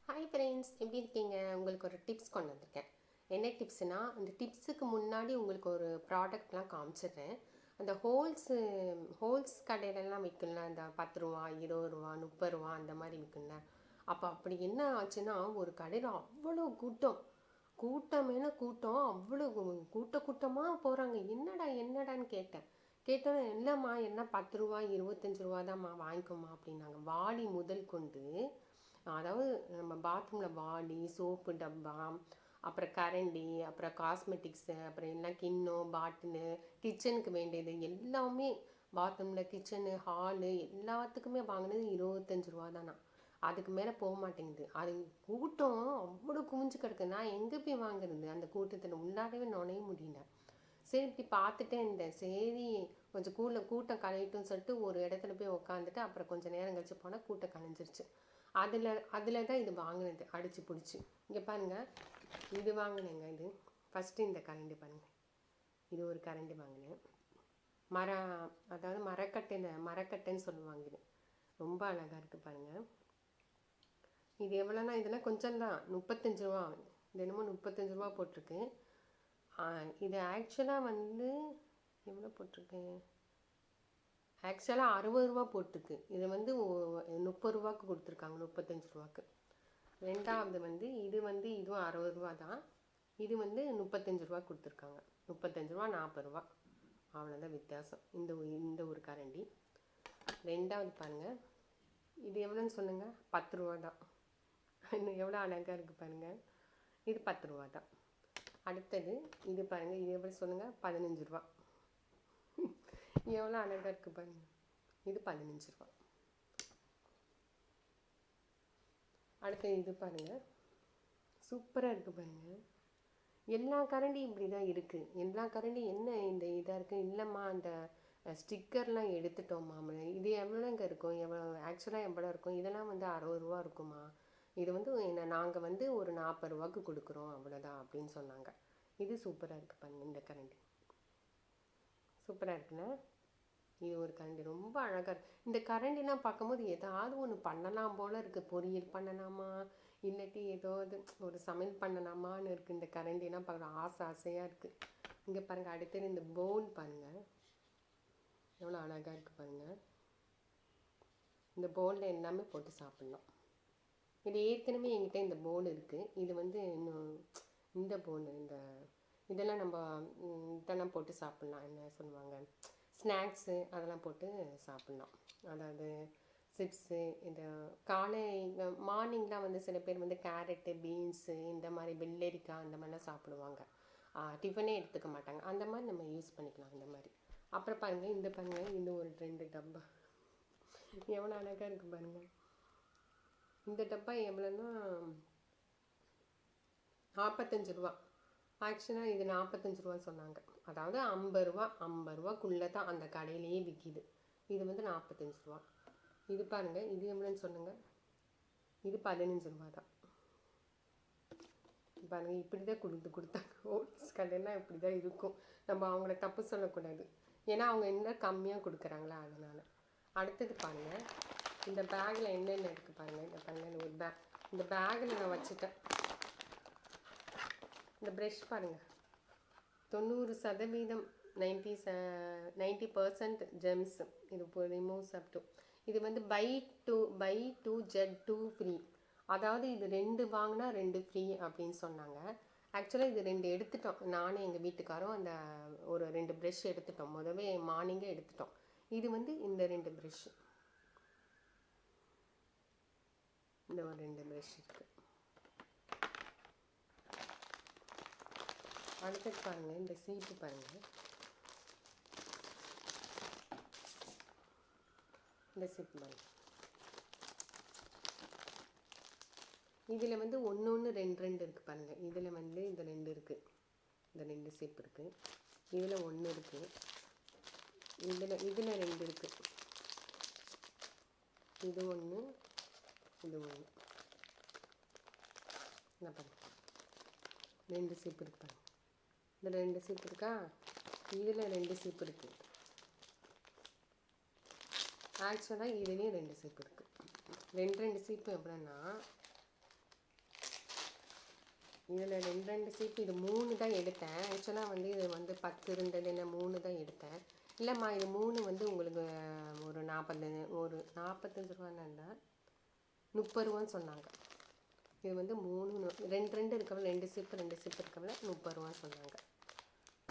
Hi friends, எப்படி இருக்கீங்க? உங்களுக்கு ஒரு டிப்ஸ் கொண்டு வந்திருக்கேன். என்ன டிப்ஸ்னால், அந்த டிப்ஸுக்கு முன்னாடி உங்களுக்கு ஒரு ப்ராடக்ட்லாம் காமிச்சிடுறேன். அந்த ஹோல்ஸ் கடையிலலாம் விற்கும்ல, அந்த 10 ரூபா, 20 ரூபா, 30 ரூபா அந்த மாதிரி விற்கும்ல. அப்படி என்ன ஆச்சுன்னா, ஒரு கடையில் அவ்வளோ கூட்டமேன கூட்டம், அவ்வளோ கூட்டமாக போகிறாங்க. என்னடான்னு கேட்டேன். இல்லைம்மா, என்ன 10 ரூபா 25 ரூபா தான்ம்மா, வாங்கிக்கோமா அப்படின்னாங்க. வாளி முதல் கொண்டு, அதாவது நம்ம பாத்ரூமில் வாளி, சோப்பு டப்பா, அப்புறம் கரண்டி, அப்புறம் காஸ்மெட்டிக்ஸு, அப்புறம் எல்லாம் கிண்ணம், பாட்டிலு, கிச்சனுக்கு வேண்டியது எல்லாமே, பாத்ரூமில், கிச்சனு, ஹாலு எல்லாத்துக்குமே வாங்கினது 25 ரூபா தானா. அதுக்கு மேலே போக மாட்டேங்குது. அது கூட்டம் அவ்வளோ குவிஞ்சு கிடக்கு. நான் எங்கே போய் வாங்குறது? அந்த கூட்டத்தில் உள்ளாடவே நுழைய முடியல. சரி, இப்படி பார்த்துட்டே இருந்தேன். சரி, கொஞ்சம் கூட்டம் கலையட்டும்னு சொல்லிட்டு ஒரு இடத்துல போய் உக்காந்துட்டு, அப்புறம் கொஞ்சம் நேரம் கழிச்சு போனால் கூட்டம் கலைஞ்சிருச்சு. அதில் தான் இது வாங்கினது, அடித்து பிடிச்சி. இங்கே பாருங்கள், இது வாங்கினேங்க. இது ஃபஸ்ட்டு இந்த கரண்டி பாருங்கள். இது ஒரு கரண்டி வாங்கினேன். அதாவது மரக்கட்டைன்னு சொல்லுவாங்க. இது ரொம்ப அழகாக இருக்குது பாருங்கள். இது எவ்வளோனா, இதெல்லாம் கொஞ்சம் தான், 35 ரூபா. தினமும் 35 ரூபா போட்டிருக்கு. இது ஆக்சுவலாக எவ்வளோ போட்டிருக்கு? ஆக்சுவலாக 60 ரூபா போட்டிருக்கு. இது 30 ரூபாய்க்கு கொடுத்துருக்காங்க, 35 ரூபாய்க்கு. ரெண்டாவது இதுவும் 60 ரூபா தான். இது 35 ரூபா கொடுத்துருக்காங்க. 35 ரூபா 40 ரூபா, அவ்வளோதான் வித்தியாசம். இந்த ஒரு கரண்டி. ரெண்டாவது பாருங்கள், இது எவ்வளோன்னு சொல்லுங்கள்? 10 ரூபா தான். இன்னும் எவ்வளோ அழகாக இருக்குது பாருங்கள். இது 10 ரூபா தான். அடுத்தது இது பாருங்கள், இது எவ்வளோ சொல்லுங்கள்? 15 ரூபா. எவ்வளோ அழகாக இருக்குது பாருங்கள். இது 15 ரூபா. அடுத்து இது பாருங்கள், சூப்பராக இருக்குது பாருங்கள். எல்லா கரண்டியும் இப்படி தான் இருக்குது. எல்லா கரண்டியும் என்ன இந்த இதாக இருக்குது? இல்லைம்மா, அந்த ஸ்டிக்கர்லாம் எடுத்துட்டோம்மா. இது எவ்வளோங்க இருக்கும்? ஆக்சுவலாக எவ்வளோ இருக்கும்? இதெல்லாம் 60 ரூபா இருக்குமா? இது நாங்கள் ஒரு 40 ரூபாய்க்கு கொடுக்குறோம், அவ்வளோதான் அப்படின்னு சொன்னாங்க. இது சூப்பராக இருக்குது பாருங்கள். இந்த கரண்டி சூப்பராக இருக்குல்ல? இது ஒரு கரண்டி ரொம்ப அழகாக இருக்குது. இந்த கரண்டிலாம் பார்க்கும்போது ஏதாவது ஒன்று பண்ணலாம் போல் இருக்குது. பொரியல் பண்ணலாமா, இல்லாட்டி ஏதாவது ஒரு சமையல் பண்ணலாமான்னு இருக்குது. இந்த கரண்டிலாம் பார்க்குற ஆசையாக இருக்குது. இங்கே பாருங்கள், அடுத்தது இந்த பவுல் பாருங்கள், எவ்வளோ அழகாக இருக்குது பாருங்கள். இந்த பவுலில் எல்லாமே போட்டு சாப்பிட்லாம். இது ஏற்கனவே என்கிட்ட இந்த பவுல் இருக்குது. இது இன்னும் இந்த பவுல், இதெல்லாம் நம்ம இதெல்லாம் போட்டு சாப்பிட்லாம். என்ன சொல்லுவாங்க, ஸ்நாக்ஸு அதெல்லாம் போட்டு சாப்பிட்லாம். அதாவது சிப்ஸு, இந்த மார்னிங்லாம் சில பேர் கேரட்டு, பீன்ஸு, இந்த மாதிரி வெள்ளரிக்காய் அந்த மாதிரிலாம் சாப்பிடுவாங்க. டிஃபனே எடுத்துக்க மாட்டாங்க. அந்த மாதிரி நம்ம யூஸ் பண்ணிக்கலாம் இந்த மாதிரி. அப்புறம் பாருங்கள், இந்த பாருங்கள், இந்த ஒரு 2 டப்பா எவ்வளோ அழகாக இருக்குது பாருங்கள். இந்த டப்பா எவ்வளோன்னா 45 ரூபா. ஆக்சுவலாக இது 45 ரூபான்னு சொன்னாங்க. அதாவது 50 ரூபாக்குள்ளே தான் அந்த கடையிலேயே விற்கிது. இது 45 ரூபா. இது பாருங்கள், இது எவ்வளோன்னு சொல்லுங்கள்? இது 15 ரூபா தான். பாருங்கள், இப்படி தான் கொடுத்தாங்க. ஹோல்ஸ் கடையெல்லாம் இப்படி தான் இருக்கும். நம்ம அவங்கள தப்பு சொல்லக்கூடாது. ஏன்னா அவங்க என்ன கம்மியாக கொடுக்குறாங்களா, அதனால். அடுத்தது பாருங்கள், இந்த பேக்கில் என்னென்ன இருக்குது பாருங்கள். இந்த பாருங்கள், ஒரு இந்த பேக்கில் நான் வச்சுட்டேன். இந்த ப்ரெஷ் பாருங்கள், 90% 90% ஜெம்ஸ். இது ரிமூவ்ஸ் அப் டு. இது பை டூ ஜெட் 2 ஃப்ரீ. அதாவது இது 2 வாங்கினா 2 ஃப்ரீ அப்படின்னு சொன்னாங்க. ஆக்சுவலாக இது 2 எடுத்துட்டோம். நானும் எங்கள் வீட்டுக்காரும் அந்த ஒரு 2 ப்ரெஷ் எடுத்துட்டோம். முதவே மார்னிங்கே எடுத்துட்டோம். இது இந்த 2 ப்ரெஷ்ஷு, இந்த ஒரு 2 ப்ரெஷ் இருக்குது. அடுத்தது பாருங்கள், இந்த சீப்பு பாருங்கள். இந்த சீப்பு பாருங்கள். இதில் 1 1 2 2 இருக்குது பாருங்கள். இதில் இந்த 2 இருக்குது. இந்த 2 சீப்பு இருக்குது. இதில் 1 இருக்குது. இதில் 2 இருக்குது. இது 1, இது 1. என்ன பாருங்கள், 2 சீப்பு இருக்கு பாருங்கள். இந்த 2 சீப்பு இருக்கா? இதில் 2 சீப்பு இருக்குது. ஆக்சுவலாக இதுலேயும் 2 சீப்பு இருக்குது. 2 சீப்பு எவ்வளோன்னா இதில் 2 சீப்பு, இது 3 தான் எடுத்தேன். ஆக்சுவலாக வந்து இது வந்து 10 இருந்தது, என்ன 3 தான் எடுத்தேன். இல்லைம்மா இது 3 வந்து உங்களுக்கு ஒரு 45 ரூபான்னு இல்லை, 30 ரூபான்னு சொன்னாங்க. இது வந்து 3 2 இருக்கவங்க 2 சீப்பு இருக்கவங்க 30 ரூபான்னு சொன்னாங்க.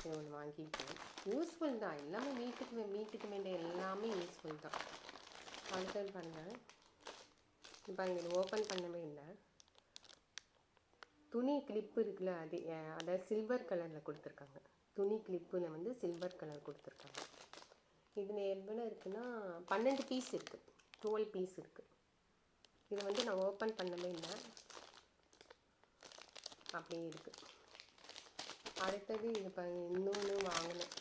இது ஒன்று வாங்கிட்டேன். யூஸ்ஃபுல் தான், எல்லாமே வீட்டுக்கு வேண்டிய எல்லாமே யூஸ்ஃபுல் தான். அடுத்தது பாருங்கள், இப்போ இது ஓப்பன் பண்ணவே இல்லை. துணி கிளிப்பு இருக்குல்ல, அதாவது சில்வர் கலரில் கொடுத்துருக்காங்க. துணி கிளிப்பில் வந்து சில்வர் கலர் கொடுத்துருக்காங்க. இதில் எவ்வளோ இருக்குன்னா 12 பீஸ் இருக்குது, 12 பீஸ் இருக்குது. இது வந்து நான் ஓப்பன் பண்ணவே இல்லை, அப்படியே இருக்குது. அடுத்தது இது இன்னொன்று வாங்கினேன்.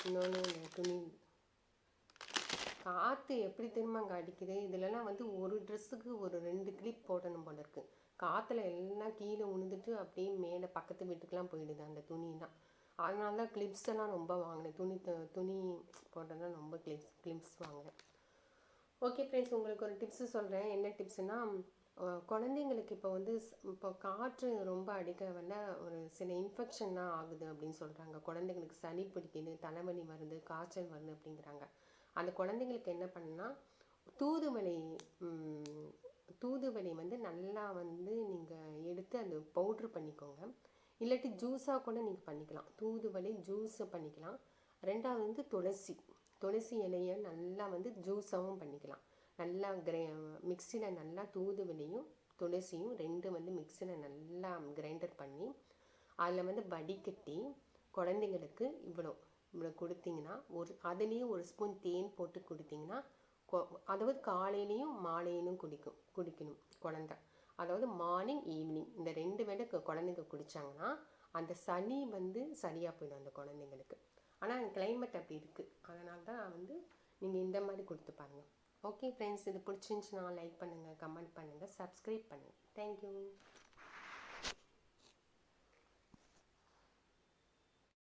இன்னொன்று துணி காற்று எப்படி திரும்ப அடிக்குது. இதிலலாம் வந்து ஒரு ட்ரெஸ்ஸுக்கு ஒரு 2 கிளிப் போடணும் போல இருக்குது. காற்றுல எல்லாம் கீழே உழுந்துட்டு அப்படியே மேலே பக்கத்து வீட்டுக்கெலாம் போயிடுது அந்த துணிலாம். அதனால தான் கிளிப்ஸ் எல்லாம் ரொம்ப வாங்கினேன். துணி போட்டதான் ரொம்ப கிளிப்ஸ் வாங்கினேன். ஓகே ஃப்ரெண்ட்ஸ், உங்களுக்கு ஒரு டிப்ஸு சொல்கிறேன். என்ன டிப்ஸுனால், குழந்தைங்களுக்கு இப்போ வந்து இப்போ காற்று ரொம்ப அடிக்க வந்த ஒரு சில இன்ஃபெக்ஷன்லாம் ஆகுது அப்படின்னு சொல்கிறாங்க. குழந்தைங்களுக்கு சளி பிடிக்குது, தலைவலி வருது, காய்ச்சல் வருது அப்படிங்கிறாங்க. அந்த குழந்தைங்களுக்கு என்ன பண்ணுன்னா, தூதுவளை வந்து நல்லா வந்து நீங்கள் எடுத்து அந்த பவுட்ரு பண்ணிக்கோங்க. இல்லாட்டி ஜூஸாக கூட நீங்கள் பண்ணிக்கலாம். தூதுவளை ஜூஸை பண்ணிக்கலாம். 2வது வந்து துளசி இலையை நல்லா வந்து ஜூஸாகவும் பண்ணிக்கலாம். நல்லா மிக்சியில் நல்லா தூதுவளையும் துளசியும் 2 வந்து மிக்சியில் நல்லா கிரைண்டர் பண்ணி அதில் வந்து வடிகட்டி குழந்தைங்களுக்கு இவ்வளோ கொடுத்தீங்கன்னா, அதுலேயும் ஒரு ஸ்பூன் தேன் போட்டு கொடுத்தீங்கன்னா, அதாவது காலையிலையும் மாலையிலும் குடிக்கணும் குழந்தை. அதாவது மார்னிங் ஈவினிங் இந்த 2 வேளை குழந்தைங்க குடித்தாங்கன்னா அந்த சளி வந்து சரியாக போயிடும் அந்த குழந்தைங்களுக்கு. ஆனால் கிளைமேட் அப்படி இருக்குது, அதனால தான் வந்து நீங்கள் இந்த மாதிரி கொடுத்து பாருங்கள். ஓகே ஃப்ரெண்ட்ஸ், இது பிடிச்சிருந்துச்சுன்னா லைக் பண்ணுங்கள், கமெண்ட் பண்ணுங்கள், சப்ஸ்கிரைப் பண்ணுங்கள். தேங்க்யூ.